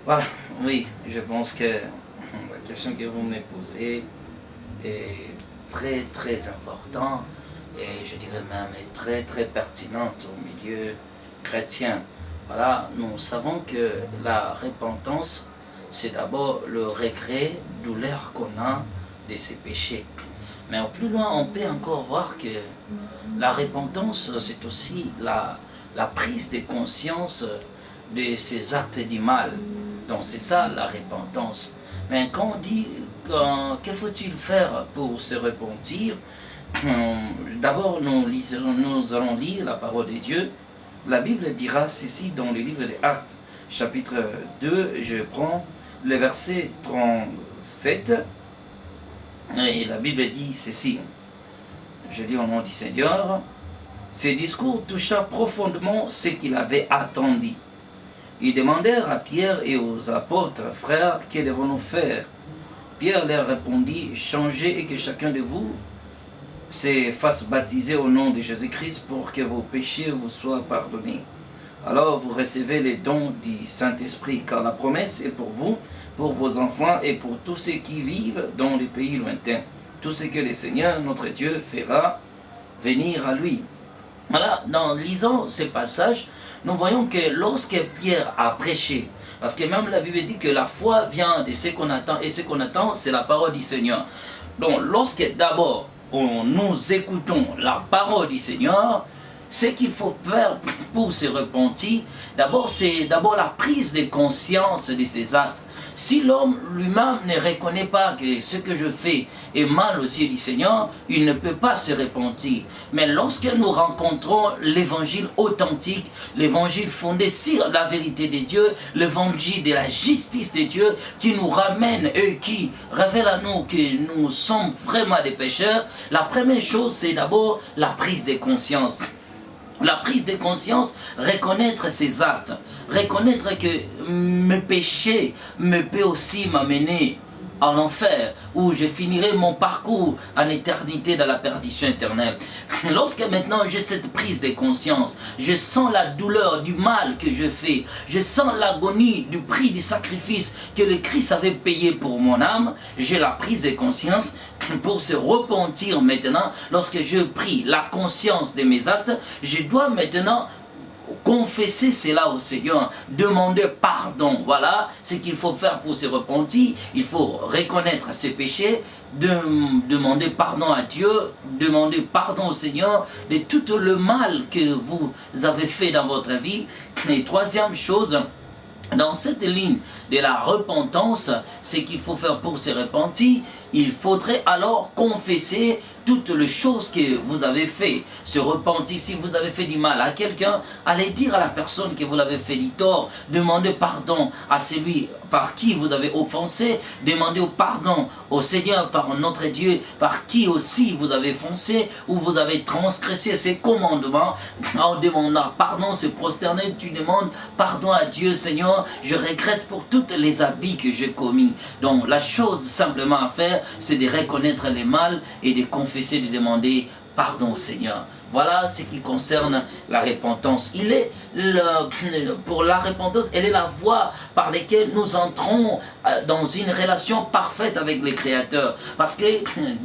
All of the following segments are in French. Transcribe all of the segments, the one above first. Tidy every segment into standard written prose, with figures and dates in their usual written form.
Voilà, oui, je pense que la question que vous me posez est très très importante et je dirais même est très très pertinente au milieu chrétien. Voilà, nous savons que la repentance, c'est d'abord le regret, douleur qu'on a de ses péchés. Mais au plus loin, on peut encore voir que la repentance, c'est aussi la prise de conscience de ses actes du mal. Donc c'est ça la repentance. Mais quand on dit que faut-il faire pour se repentir, d'abord nous allons lire la parole de Dieu. La Bible dira ceci dans le livre des Actes, chapitre 2, je prends le verset 37, et la Bible dit ceci. Je lis au nom du Seigneur. Ce discours toucha profondément ce qu'il avait attendu. Ils demandèrent à Pierre et aux apôtres, frères, que devons-nous faire? Pierre leur répondit, changez et que chacun de vous se fasse baptiser au nom de Jésus-Christ pour que vos péchés vous soient pardonnés. Alors vous recevez les dons du Saint-Esprit, car la promesse est pour vous, pour vos enfants et pour tous ceux qui vivent dans les pays lointains. Tout ce que le Seigneur, notre Dieu, fera venir à lui. Voilà, en lisant ce passage, nous voyons que lorsque Pierre a prêché, parce que même la Bible dit que la foi vient de ce qu'on attend, et ce qu'on attend, c'est la parole du Seigneur. Donc, lorsque d'abord nous écoutons la parole du Seigneur, ce qu'il faut faire pour se repentir, d'abord, c'est d'abord la prise de conscience de ses actes. Si l'homme lui-même ne reconnaît pas que ce que je fais est mal aux yeux du Seigneur, il ne peut pas se repentir. Mais lorsque nous rencontrons l'évangile authentique, l'évangile fondé sur la vérité de Dieu, l'évangile de la justice de Dieu, qui nous ramène et qui révèle à nous que nous sommes vraiment des pécheurs, la première chose, c'est d'abord la prise de conscience. La prise de conscience, reconnaître ses actes, reconnaître que mes péchés me peuvent aussi m'amener en enfer, où je finirai mon parcours en éternité dans la perdition éternelle. Lorsque maintenant j'ai cette prise de conscience, je sens la douleur du mal que je fais, je sens l'agonie du prix du sacrifice que le Christ avait payé pour mon âme, j'ai la prise de conscience pour se repentir maintenant. Lorsque je prie la conscience de mes actes, je dois maintenant confesser cela au Seigneur, demander pardon. Voilà ce qu'il faut faire pour se repentir. Il faut reconnaître ses péchés, demander pardon à Dieu, demander pardon au Seigneur de tout le mal que vous avez fait dans votre vie. Et troisième chose, dans cette ligne de la repentance, ce qu'il faut faire pour se repentir, il faudrait alors confesser toutes les choses que vous avez fait. Se repentir si vous avez fait du mal à quelqu'un, allez dire à la personne que vous l'avez fait du tort, demandez pardon à celui par qui vous avez offensé, demandez pardon au Seigneur par notre Dieu, par qui aussi vous avez foncé ou vous avez transgressé ses commandements. En demandant pardon, se prosterner, tu demandes pardon à Dieu. Seigneur, je regrette pour toutes les abus que j'ai commis. Donc la chose simplement à faire, c'est de reconnaître les mal et de confesser, de demander pardon au Seigneur. Voilà ce qui concerne la repentance. Pour la repentance, elle est la voie par laquelle nous entrons dans une relation parfaite avec le Créateur. Parce que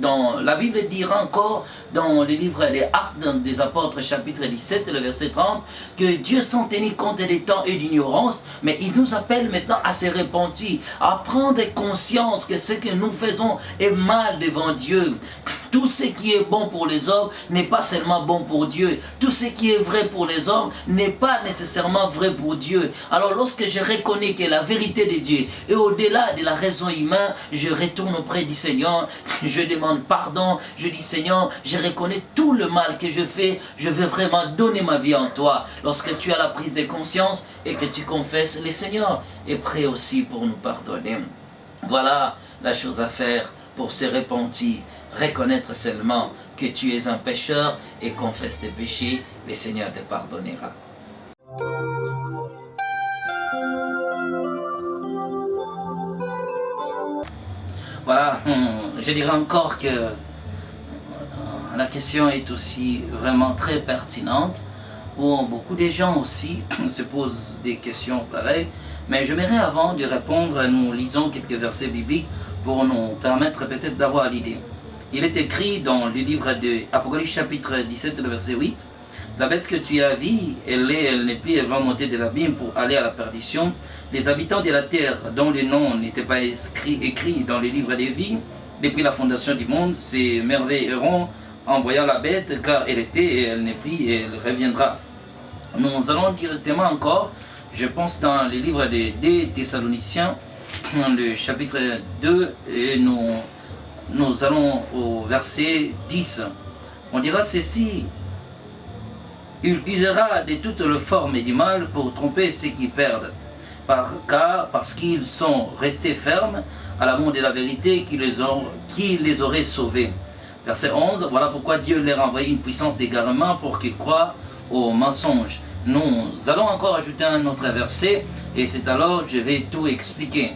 dans la Bible dira encore, dans le livre des Actes des Apôtres, chapitre 17, le verset 30, que Dieu sans tenir compte des temps et d'ignorance, mais il nous appelle maintenant à se repentir, à prendre conscience que ce que nous faisons est mal devant Dieu. Tout ce qui est bon pour les hommes n'est pas seulement bon pour Dieu. Tout ce qui est vrai pour les hommes n'est pas nécessairement vrai pour Dieu. Alors lorsque je reconnais que la vérité de Dieu est au-delà de la raison humaine, je retourne auprès du Seigneur, je demande pardon, je dis Seigneur, je reconnais tout le mal que je fais, je veux vraiment donner ma vie en toi. Lorsque tu as la prise de conscience et que tu confesses, le Seigneur est prêt aussi pour nous pardonner. Voilà la chose à faire pour se repentir. Reconnaître seulement que tu es un pécheur et confesse tes péchés, le Seigneur te pardonnera. Voilà, je dirais encore que la question est aussi vraiment très pertinente où beaucoup de gens aussi se posent des questions pareilles. Mais j'aimerais avant de répondre, nous lisons quelques versets bibliques pour nous permettre peut-être d'avoir l'idée. Il est écrit dans le livre de Apocalypse chapitre 17, le verset 8, « La bête que tu as vue, elle n'est plus, elle va monter de l'abîme pour aller à la perdition. Les habitants de la terre, dont les noms n'étaient pas écrits dans le livre des vies, depuis la fondation du monde, s'émerveilleront en voyant la bête, car elle était et elle n'est plus et elle reviendra. » Nous allons directement encore, je pense dans le livre des Thessaloniciens, le chapitre 2, et nous allons au verset 10. On dira ceci: « Il usera de toutes les formes du mal pour tromper ceux qui perdent, parce qu'ils sont restés fermes à l'amour de la vérité qui les aurait sauvés. » Verset 11, voilà pourquoi Dieu leur a envoyé une puissance d'égarement pour qu'ils croient aux mensonges. Nous allons encore ajouter un autre verset, et c'est alors que je vais tout expliquer.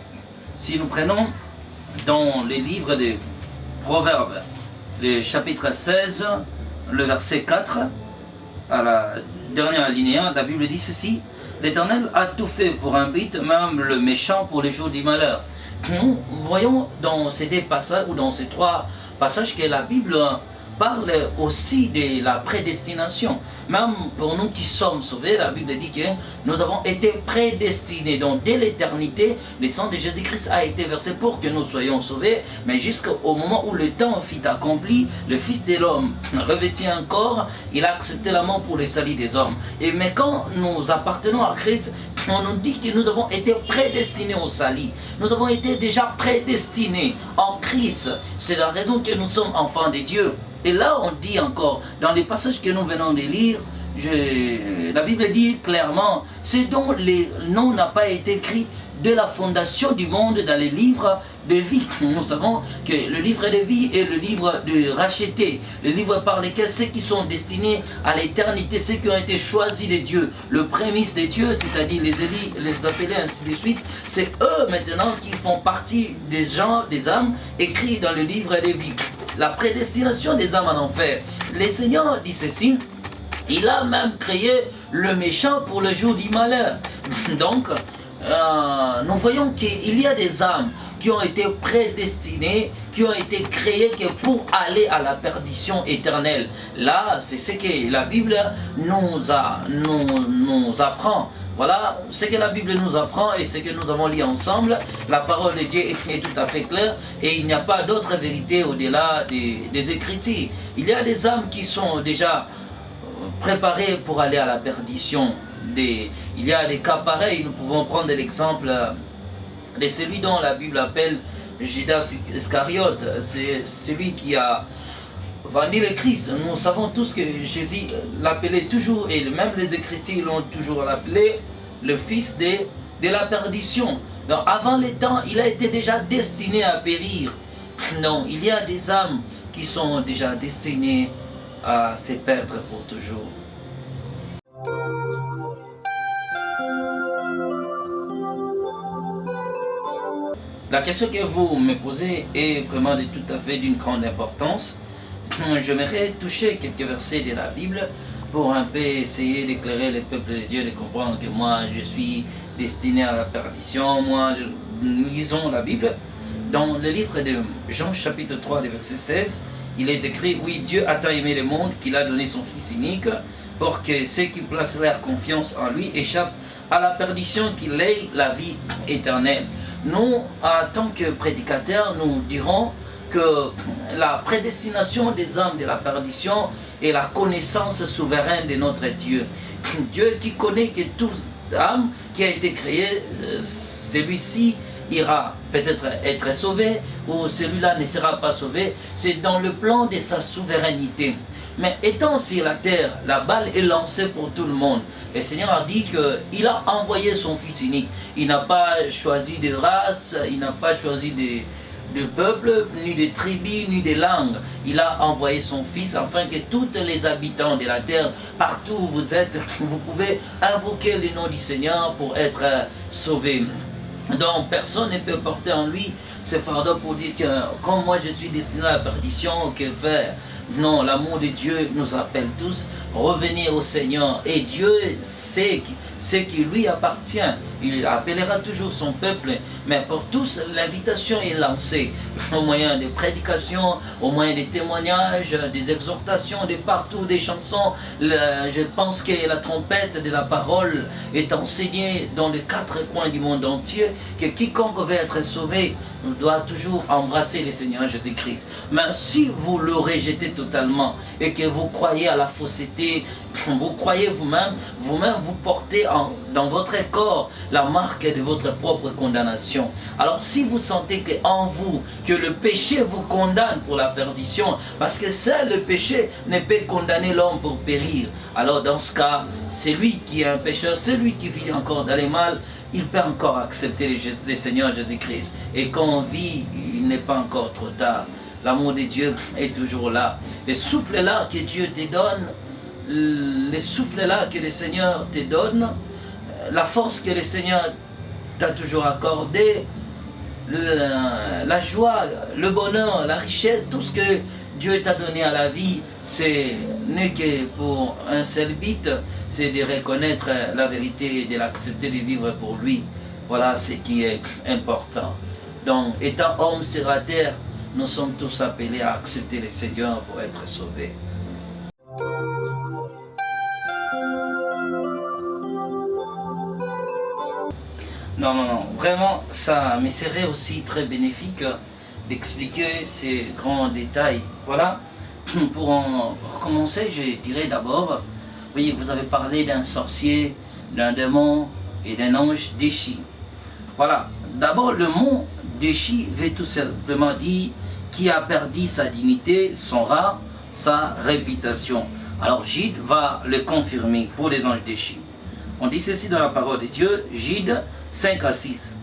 Si nous prenons dans les livres de Proverbes, le chapitre 16, le verset 4, à la dernière alinéa, la Bible dit ceci: « L'Éternel a tout fait pour un but, même le méchant pour les jours du malheur. » Nous voyons dans ces deux passages, ou dans ces trois passages, que la Bible parle aussi de la prédestination. Même pour nous qui sommes sauvés, la Bible dit que nous avons été prédestinés. Donc dès l'éternité, le sang de Jésus-Christ a été versé pour que nous soyons sauvés. Mais jusqu'au moment où le temps fut accompli, le Fils de l'homme revêtit un corps, il a accepté la mort pour le salut des hommes. Mais quand nous appartenons à Christ, on nous dit que nous avons été prédestinés au salut. Nous avons été déjà prédestinés en Christ. C'est la raison que nous sommes enfants de Dieu. Et là, on dit encore, dans les passages que nous venons de lire, la Bible dit clairement, ce dont les noms n'ont pas été écrits de la fondation du monde dans les livres de vie. Nous savons que le livre de vie est le livre de racheté, le livre par lequel ceux qui sont destinés à l'éternité, ceux qui ont été choisis de Dieu, le prémisse de Dieu, c'est-à-dire les élus, les appelés, ainsi de suite, c'est eux maintenant qui font partie des gens, des âmes écrits dans le livre de vie. La prédestination des âmes en enfer. Le Seigneur dit ceci: il a même créé le méchant pour le jour du malheur. Donc, nous voyons qu'il y a des âmes qui ont été prédestinées, qui ont été créées pour aller à la perdition éternelle. Là, c'est ce que la Bible nous apprend. Voilà ce que la Bible nous apprend et ce que nous avons lu ensemble. La parole de Dieu est tout à fait claire et il n'y a pas d'autre vérité au-delà des Écritures. Il y a des âmes qui sont déjà préparées pour aller à la perdition. Il y a des cas pareils. Nous pouvons prendre l'exemple de celui dont la Bible appelle Judas Iscariote. C'est celui qui a vendu le Christ. Nous savons tous que Jésus l'appelait toujours, et même les Écritures l'ont toujours appelé, le fils de la perdition. Donc avant les temps, il a été déjà destiné à périr. Non, il y a des âmes qui sont déjà destinées à se perdre pour toujours. La question que vous me posez est vraiment tout à fait d'une grande importance. J'aimerais toucher quelques versets de la Bible pour un peu essayer d'éclairer le peuple de Dieu, de comprendre que moi je suis destiné à la perdition. Nous lisons la Bible. Dans le livre de Jean chapitre 3, verset 16, il est écrit: « Oui, Dieu a tant aimé le monde qu'il a donné son Fils unique pour que ceux qui placent leur confiance en lui échappent à la perdition, qu'il ait la vie éternelle. » Nous, en tant que prédicateurs, nous dirons que la prédestination des âmes de la perdition est la connaissance souveraine de notre Dieu. Dieu qui connaît que toute âme qui a été créée, celui-ci ira peut-être être sauvé ou celui-là ne sera pas sauvé. C'est dans le plan de sa souveraineté. Mais étant sur la terre, la balle est lancée pour tout le monde. Le Seigneur a dit qu'il a envoyé son Fils unique. Il n'a pas choisi de race, il n'a pas choisi de peuple, ni de tribus, ni de langues. Il a envoyé son Fils afin que tous les habitants de la terre, partout où vous êtes, vous pouvez invoquer le nom du Seigneur pour être sauvés. Donc personne ne peut porter en lui ce fardeau pour dire que comme moi je suis destiné à la perdition, que faire? Non, l'amour de Dieu nous appelle tous. Revenez au Seigneur. Et Dieu sait ce qui lui appartient. Il appellera toujours son peuple. Mais pour tous, l'invitation est lancée. Au moyen des prédications, au moyen des témoignages, des exhortations, de partout, des chansons. Je pense que la trompette de la parole est enseignée dans les 4 coins du monde entier. Que quiconque veut être sauvé doit toujours embrasser le Seigneur Jésus-Christ. Mais si vous le rejetez totalement et que vous croyez à la fausseté, vous croyez vous-même vous portez dans votre corps la marque de votre propre condamnation. Alors si vous sentez qu'en vous, que le péché vous condamne pour la perdition, parce que seul le péché ne peut condamner l'homme pour périr, alors dans ce cas, celui qui est un pécheur, celui qui vit encore dans les mal, il peut encore accepter le Seigneur Jésus-Christ. Et quand on vit, il n'est pas encore trop tard. L'amour de Dieu est toujours là. Les souffles là que Dieu te donne, les souffles là que le Seigneur te donne, la force que le Seigneur t'a toujours accordée, la joie, le bonheur, la richesse, tout ce que Dieu t'a donné à la vie, c'est n'est que pour un seul but, c'est de reconnaître la vérité et de l'accepter, de vivre pour lui. Voilà ce qui est important. Donc, étant homme sur la terre, nous sommes tous appelés à accepter le Seigneur pour être sauvés. Non, vraiment, ça me serait aussi très bénéfique d'expliquer ces grands détails. Voilà, pour en recommencer, je dirais d'abord, oui, vous avez parlé d'un sorcier, d'un démon et d'un ange déchu. Voilà, d'abord le mot déchu veut tout simplement dire qui a perdu sa dignité, son rang, sa réputation. Alors Gide va le confirmer pour les anges déchus. On dit ceci dans la parole de Dieu, Gide 5 à 6.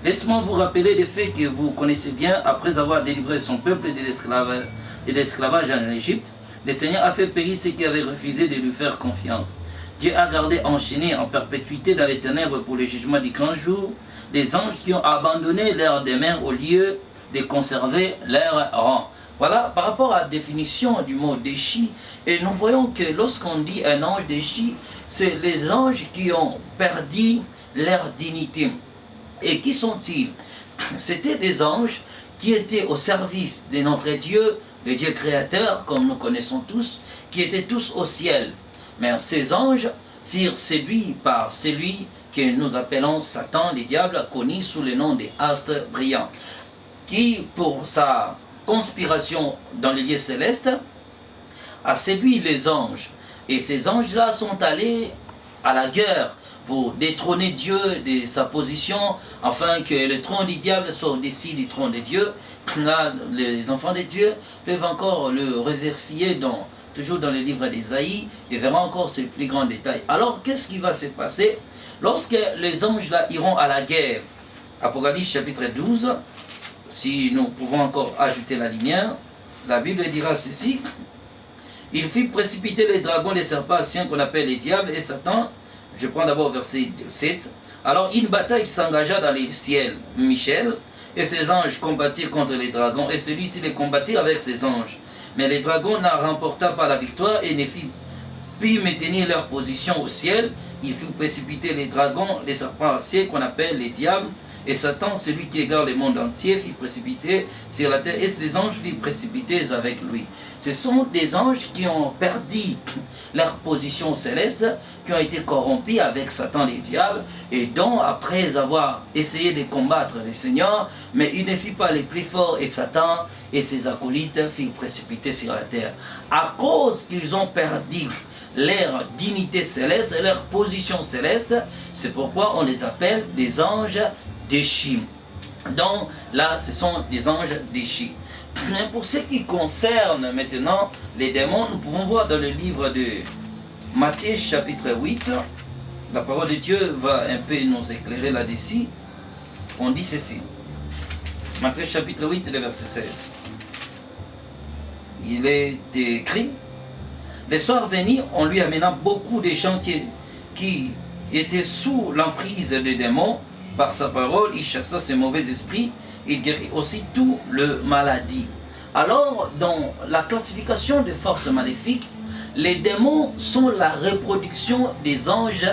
Laisse-moi vous rappeler des faits que vous connaissez bien. Après avoir délivré son peuple de l'esclavage en Égypte, le Seigneur a fait périr ceux qui avaient refusé de lui faire confiance. Dieu a gardé enchaînés en perpétuité dans les ténèbres pour le jugement du grand jour les anges qui ont abandonné leur demeure au lieu de conserver leur rang. Voilà, par rapport à la définition du mot déchu, et nous voyons que lorsqu'on dit un ange déchu, c'est les anges qui ont perdu leur dignité. Et qui sont-ils? C'était des anges qui étaient au service de notre Dieu, le Dieu créateur, comme nous connaissons tous, qui étaient tous au ciel. Mais ces anges furent séduits par celui que nous appelons Satan, le diable, connu sous le nom des astres brillants, qui, pour sa conspiration dans les lieux célestes, a séduit les anges. Et ces anges-là sont allés à la guerre pour détrôner Dieu de sa position, afin que le trône du diable soit au-dessus du trône de Dieu. Là, les enfants de Dieu peuvent encore le revérifier toujours dans le livre d'Ésaïe et verront encore ces plus grands détails. Alors, qu'est-ce qui va se passer lorsque les anges-là iront à la guerre? Apocalypse chapitre 12, si nous pouvons encore ajouter la lumière, la Bible dira ceci. Il fit précipiter les dragons, les serpents anciens qu'on appelle les diables et Satan. Je prends d'abord verset 7. Alors une bataille s'engagea dans les ciels. Michel et ses anges combattirent contre les dragons et celui-ci les combattit avec ses anges. Mais les dragons n'en remporta pas la victoire et ne pu maintenir leur position au ciel. Il fit précipiter les dragons, les serpents aciers qu'on appelle les diables. Et Satan, celui qui égare le monde entier, fit précipiter sur la terre et ses anges furent précipités avec lui. Ce sont des anges qui ont perdu leur position céleste, qui ont été corrompus avec Satan les diables, et dont après avoir essayé de combattre le Seigneur, mais il ne fit pas les plus forts, et Satan et ses acolytes furent précipités sur la terre. À cause qu'ils ont perdu leur dignité céleste, leur position céleste, c'est pourquoi on les appelle des anges déchus. Donc là, ce sont des anges déchus. Mais pour ce qui concerne maintenant les démons, nous pouvons voir dans le livre de Matthieu chapitre 8, la parole de Dieu va un peu nous éclairer là-dessus. On dit ceci. Matthieu chapitre 8, le verset 16. Il est écrit, le soir venu, on lui amena beaucoup de gens qui étaient sous l'emprise des démons. Par sa parole, il chassa ces mauvais esprits. Il guérit aussi toute le maladie. Alors, dans la classification des forces maléfiques, les démons sont la reproduction des anges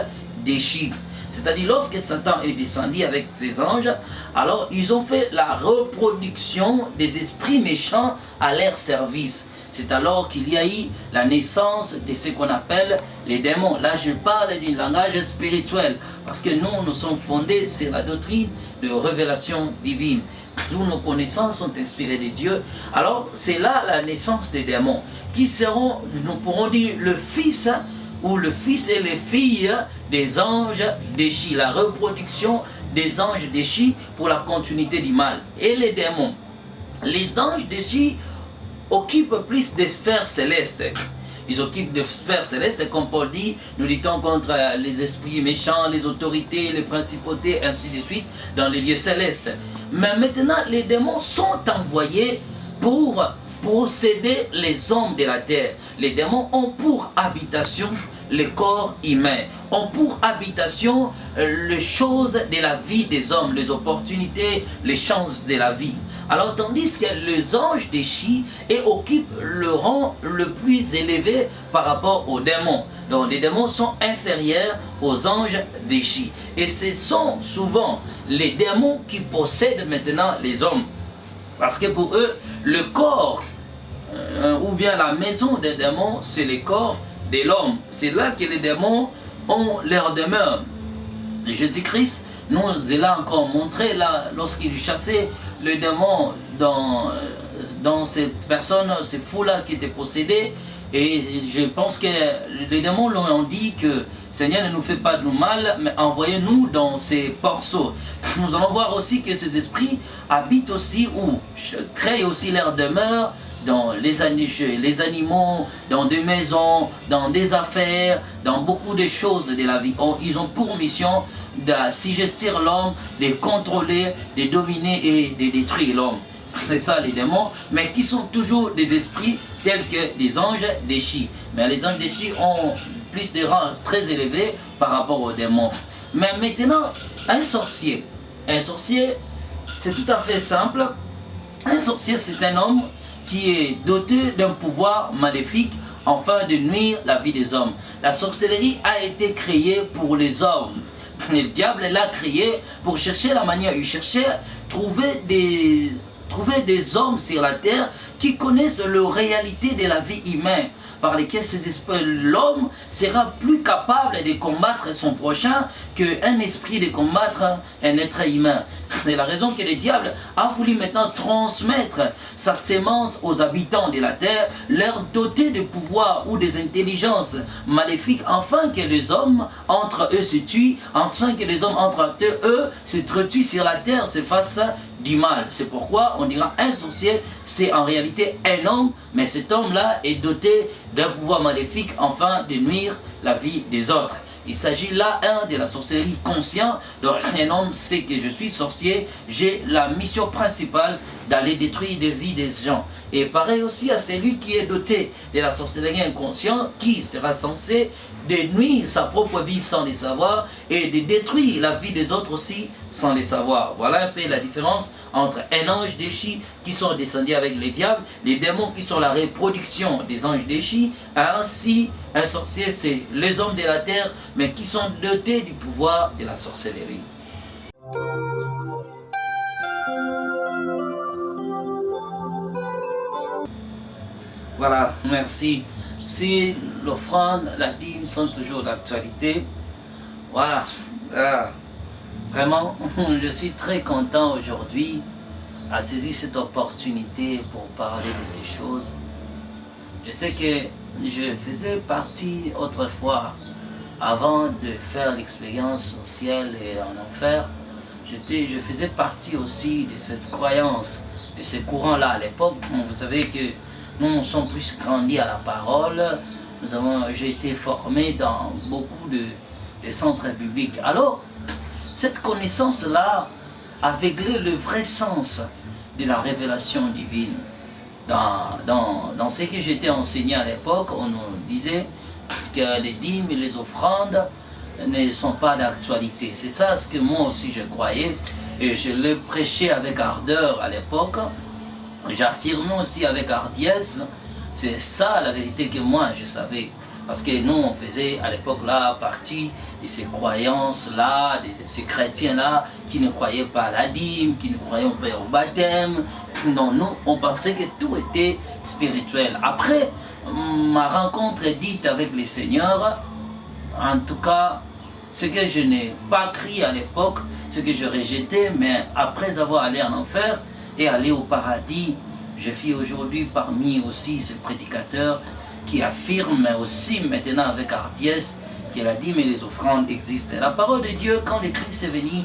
déchus. C'est-à-dire, lorsque Satan est descendu avec ses anges, alors ils ont fait la reproduction des esprits méchants à leur service. C'est alors qu'il y a eu la naissance de ce qu'on appelle les démons. Là, je parle d'un langage spirituel, parce que nous sommes fondés sur la doctrine de révélation divine. D'où nos connaissances sont inspirées de Dieu. Alors, c'est là la naissance des démons, qui seront, nous pourrons dire, le fils ou le fils et les filles des anges déchus, la reproduction des anges déchus pour la continuité du mal. Et les démons, les anges déchus occupent plus des sphères célestes. Ils occupent des sphères célestes, comme Paul dit, nous luttons contre les esprits méchants, les autorités, les principautés, ainsi de suite, dans les lieux célestes. Mais maintenant, les démons sont envoyés pour posséder les hommes de la terre. Les démons ont pour habitation le corps humain, ont pour habitation les choses de la vie des hommes, les opportunités, les chances de la vie. Alors tandis que les anges déchus occupent le rang le plus élevé par rapport aux démons. Donc les démons sont inférieurs aux anges déchus. Et ce sont souvent les démons qui possèdent maintenant les hommes. Parce que pour eux, le corps, ou bien la maison des démons, c'est le corps de l'homme. C'est là que les démons ont leur demeure. Jésus-Christ nous l'a encore montré là, lorsqu'il chassait le démon dans ces personnes, ces fous-là qui étaient possédés. Et je pense que les démons leur ont dit que Seigneur, ne nous fait pas de mal, mais envoyez-nous dans ces porceaux. Nous allons voir aussi que ces esprits habitent aussi ou créent aussi leur demeure dans les animaux, dans des maisons, dans des affaires, dans beaucoup de choses de la vie. Ils ont pour mission d'assujettir l'homme, de contrôler, de dominer et de détruire l'homme. C'est ça les démons, mais qui sont toujours des esprits tels que les anges déchus. Mais les anges déchus ont plus de rangs très élevés par rapport aux démons. Mais maintenant, un sorcier, c'est tout à fait simple. Un sorcier, c'est un homme qui est doté d'un pouvoir maléfique afin de nuire la vie des hommes. La sorcellerie a été créée pour les hommes. Le diable l'a créé pour chercher la manière, il cherchait à trouver des hommes sur la terre qui connaissent la réalité de la vie humaine, par lesquels l'homme sera plus capable de combattre son prochain qu'un esprit de combattre un être humain. C'est la raison que le diable a voulu maintenant transmettre sa sémence aux habitants de la terre, leur doter de pouvoirs ou des intelligences maléfiques, afin que les hommes entre eux se tuent, afin que les hommes entre eux se tuent sur la terre, se fassent du mal. C'est pourquoi on dira un sorcier, c'est en réalité un homme, mais cet homme-là est doté d'un pouvoir maléfique afin de nuire la vie des autres. Il s'agit là, de la sorcellerie consciente. Donc un homme sait que je suis sorcier, j'ai la mission principale d'aller détruire des vies des gens. Et pareil aussi à celui qui est doté de la sorcellerie inconsciente, qui sera censé de nuire sa propre vie sans le savoir et de détruire la vie des autres aussi sans le savoir. Voilà un peu la différence entre un ange déchu qui sont descendus avec les diables, les démons qui sont la reproduction des anges déchus, ainsi un sorcier c'est les hommes de la terre mais qui sont dotés du pouvoir de la sorcellerie. Voilà, merci. Si l'offrande, la dîme sont toujours d'actualité, voilà. Vraiment, je suis très content aujourd'hui à saisir cette opportunité pour parler de ces choses. Je sais que je faisais partie autrefois, avant de faire l'expérience au ciel et en enfer, je faisais partie aussi de cette croyance, de ce courant-là à l'époque. Vous savez que nous sommes plus grandis à la parole, j'ai été formé dans beaucoup de centres bibliques. Alors, cette connaissance-là aveuglait le vrai sens de la révélation divine. Dans ce que j'étais enseigné à l'époque, on nous disait que les dîmes et les offrandes ne sont pas d'actualité. C'est ça ce que moi aussi je croyais, et je le prêchais avec ardeur à l'époque. j'affirme aussi avec hardiesse, c'est ça la vérité que moi je savais. Parce que nous, on faisait à l'époque là partie de ces croyances-là, de ces chrétiens-là qui ne croyaient pas à la dîme, qui ne croyaient pas au baptême. Non, nous, on pensait que tout était spirituel. Après ma rencontre dite avec le Seigneur, en tout cas, ce que je n'ai pas cru à l'époque, ce que je rejetais, mais après avoir allé en enfer et aller au paradis, je suis aujourd'hui parmi aussi ces prédicateurs qui affirment aussi maintenant avec hardiesse que la dîme et les offrandes existent. La parole de Dieu, quand le Christ est venu,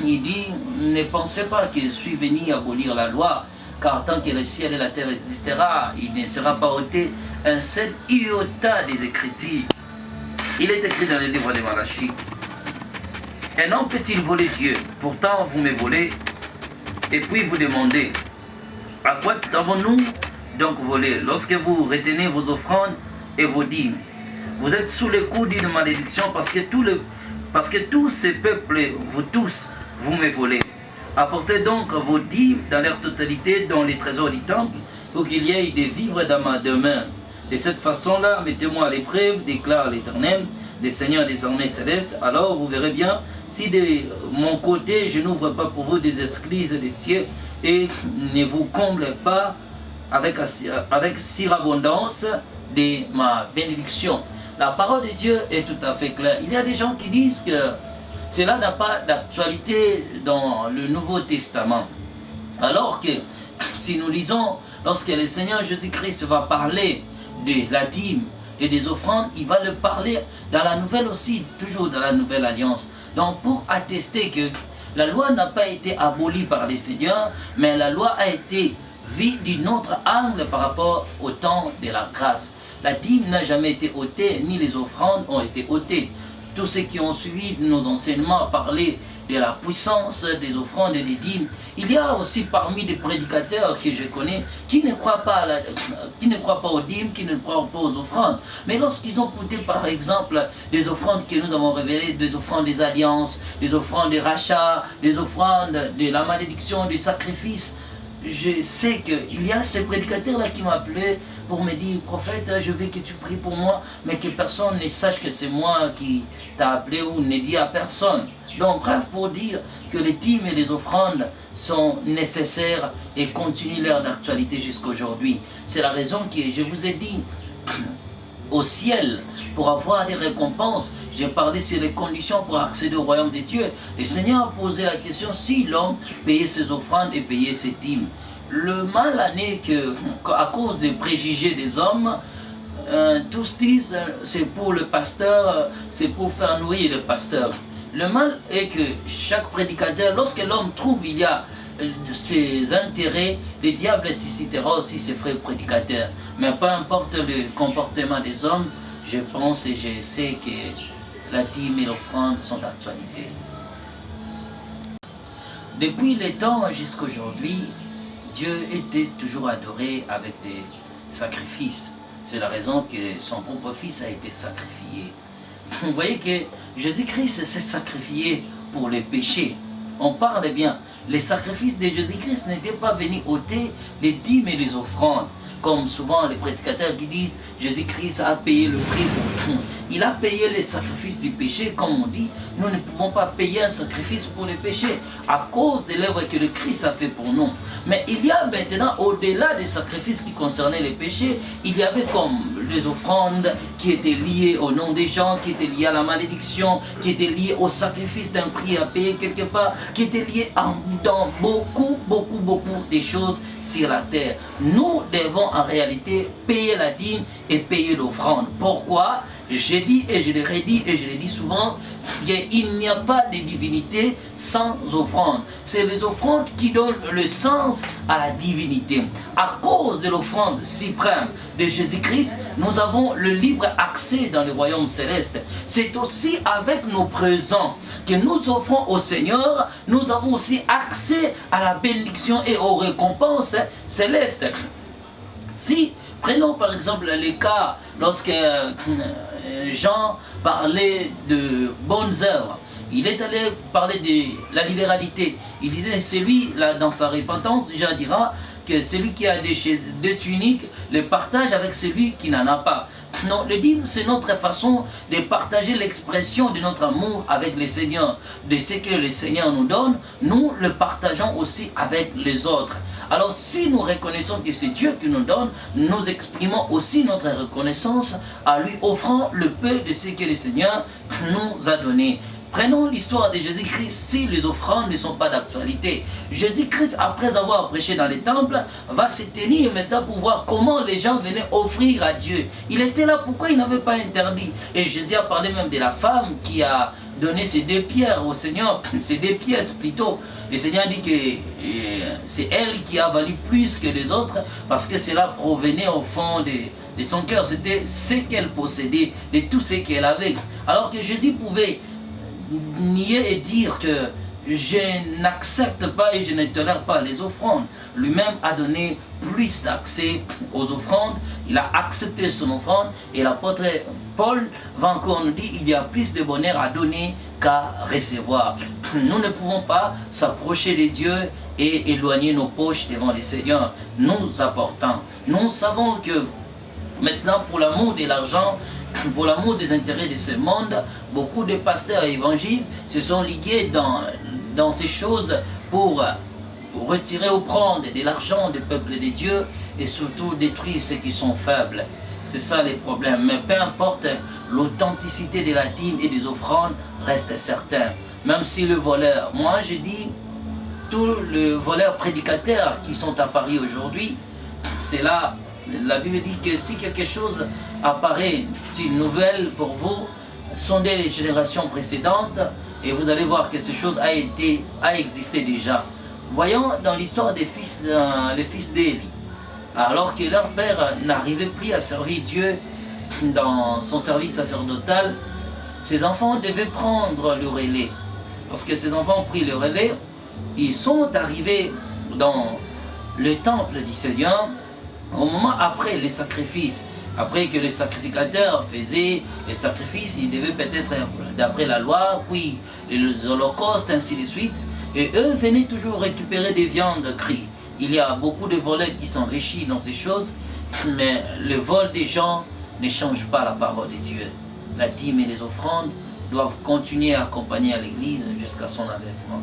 il dit, ne pensez pas que je suis venu abolir la loi, car tant que le ciel et la terre existera, il ne sera pas ôté un seul iota des Écritures. Il est écrit dans le livre de Malachie, un homme peut-il voler Dieu? Pourtant vous me volez, et puis vous demandez, à quoi avons-nous donc volé? Lorsque vous retenez vos offrandes et vos dîmes, vous êtes sous le coup d'une malédiction parce que tous ces peuples, vous tous, vous me volez. Apportez donc vos dîmes dans leur totalité dans les trésors du temple pour qu'il y ait des vivres dans ma demeure. De cette façon-là, mettez-moi à l'épreuve, déclare l'Éternel, le Seigneur des armées célestes. Alors vous verrez bien si de mon côté je n'ouvre pas pour vous des esclises des cieux et ne vous comble pas avec surabondance de ma bénédiction. La parole de Dieu est tout à fait claire. Il y a des gens qui disent que cela n'a pas d'actualité dans le Nouveau Testament. Alors que si nous lisons, lorsque le Seigneur Jésus-Christ va parler de la dîme et des offrandes, il va le parler dans la nouvelle aussi, toujours dans la nouvelle alliance. Donc pour attester que la loi n'a pas été abolie par les seigneurs, mais la loi a été vue d'un autre angle par rapport au temps de la grâce. La dîme n'a jamais été ôtée, ni les offrandes ont été ôtées. Tous ceux qui ont suivi nos enseignements parlaient de la puissance des offrandes et des dîmes. Il y a aussi parmi les prédicateurs que je connais qui ne croient pas, aux dîmes, qui ne croient pas aux offrandes. Mais lorsqu'ils ont écouté par exemple les offrandes que nous avons révélées, des offrandes des alliances, des offrandes des rachats, des offrandes de la malédiction, des sacrifices, je sais qu'il y a ces prédicateurs-là qui m'ont appelé pour me dire, prophète, je veux que tu pries pour moi, mais que personne ne sache que c'est moi qui t'a appelé ou ne dit à personne. Donc bref, pour dire que les dîmes et les offrandes sont nécessaires et continuent leur d'actualité jusqu'à aujourd'hui. C'est la raison que je vous ai dit, au ciel, pour avoir des récompenses, j'ai parlé sur les conditions pour accéder au royaume des dieux. Le Seigneur a posé la question si l'homme payait ses offrandes et payait ses dîmes. Le mal n'est qu'à cause des préjugés des hommes, tous disent c'est pour le pasteur, c'est pour faire nourrir le pasteur. Le mal est que chaque prédicateur, lorsque l'homme trouve il y a ses intérêts, le diable suscitera aussi ses frères prédicateurs. Mais peu importe le comportement des hommes, je pense et je sais que la dîme et l'offrande sont d'actualité. Depuis les temps jusqu'à aujourd'hui, Dieu était toujours adoré avec des sacrifices. C'est la raison que son propre fils a été sacrifié. Vous voyez que Jésus-Christ s'est sacrifié pour les péchés. On parle bien. Les sacrifices de Jésus-Christ n'étaient pas venus ôter les dîmes et les offrandes. Comme souvent les prédicateurs qui disent Jésus-Christ a payé le prix pour tout. Il a payé les sacrifices du péché, comme on dit. Nous ne pouvons pas payer un sacrifice pour les péchés à cause de l'œuvre que le Christ a fait pour nous. Mais il y a maintenant, au-delà des sacrifices qui concernaient les péchés, il y avait comme les offrandes qui étaient liées au nom des gens, qui étaient liées à la malédiction, qui étaient liées au sacrifice d'un prix à payer quelque part, qui étaient liées dans beaucoup de choses sur la terre. Nous devons en réalité payer la dîme et payer l'offrande. Pourquoi? J'ai dit et je le redis et je le dis souvent, qu'il n'y a pas de divinité sans offrande. C'est les offrandes qui donnent le sens à la divinité. À cause de l'offrande suprême de Jésus-Christ, nous avons le libre accès dans le royaume céleste. C'est aussi avec nos présents que nous offrons au Seigneur, nous avons aussi accès à la bénédiction et aux récompenses célestes. Si, prenons par exemple le cas lorsque Jean parlait de bonnes œuvres, il est allé parler de la libéralité. Il disait, c'est lui, là, dans sa repentance, Jean dira que celui qui a deux tuniques le partage avec celui qui n'en a pas. Non, le dîme, c'est notre façon de partager l'expression de notre amour avec le Seigneur. De ce que le Seigneur nous donne, nous le partageons aussi avec les autres. Alors si nous reconnaissons que c'est Dieu qui nous donne, nous exprimons aussi notre reconnaissance à lui, offrant le peu de ce que le Seigneur nous a donné. Prenons l'histoire de Jésus-Christ si les offrandes ne sont pas d'actualité. Jésus-Christ, après avoir prêché dans les temples, va se tenir maintenant pour voir comment les gens venaient offrir à Dieu. Il était là, pourquoi il n'avait pas interdit? Et Jésus a parlé même de la femme qui a donné ses 2 pierres au Seigneur, ses 2 pièces plutôt. Le Seigneur dit que c'est elle qui a valu plus que les autres parce que cela provenait au fond de son cœur. C'était ce qu'elle possédait, de tout ce qu'elle avait. Alors que Jésus pouvait nier et dire que je n'accepte pas et je ne tolère pas les offrandes. Lui-même a donné plus d'accès aux offrandes. Il a accepté son offrande et l'apôtre Paul va encore nous dire il y a plus de bonheur à donner qu'à recevoir. Nous ne pouvons pas s'approcher de Dieu et éloigner nos poches devant le Seigneur. Nous apportons. Nous savons que maintenant, pour l'amour de l'argent, pour l'amour des intérêts de ce monde, beaucoup de pasteurs et évangiles se sont ligués dans ces choses pour retirer ou prendre de l'argent du peuple de Dieu et surtout détruire ceux qui sont faibles. C'est ça les problèmes. Mais peu importe, l'authenticité de la dîme et des offrandes reste certaine. Même si le voleur, moi je dis, tous les voleurs prédicateurs qui sont à Paris aujourd'hui, c'est là. La Bible dit que si quelque chose apparaît, une nouvelle pour vous, sondez les générations précédentes et vous allez voir que cette chose a existé déjà. Voyons dans l'histoire des fils, les fils d'Élie. Alors que leur père n'arrivait plus à servir Dieu dans son service sacerdotal, ses enfants devaient prendre le relais. Lorsque ces enfants ont pris le relais, ils sont arrivés dans le temple du Seigneur. Au moment après les sacrifices, après que les sacrificateurs faisaient les sacrifices, ils devaient peut-être, d'après la loi, puis les holocaustes, ainsi de suite, et eux venaient toujours récupérer des viandes crues. Il y a beaucoup de voleurs qui s'enrichissent dans ces choses, mais le vol des gens ne change pas la parole de Dieu. La dîme et les offrandes doivent continuer à accompagner l'Église jusqu'à son enlèvement.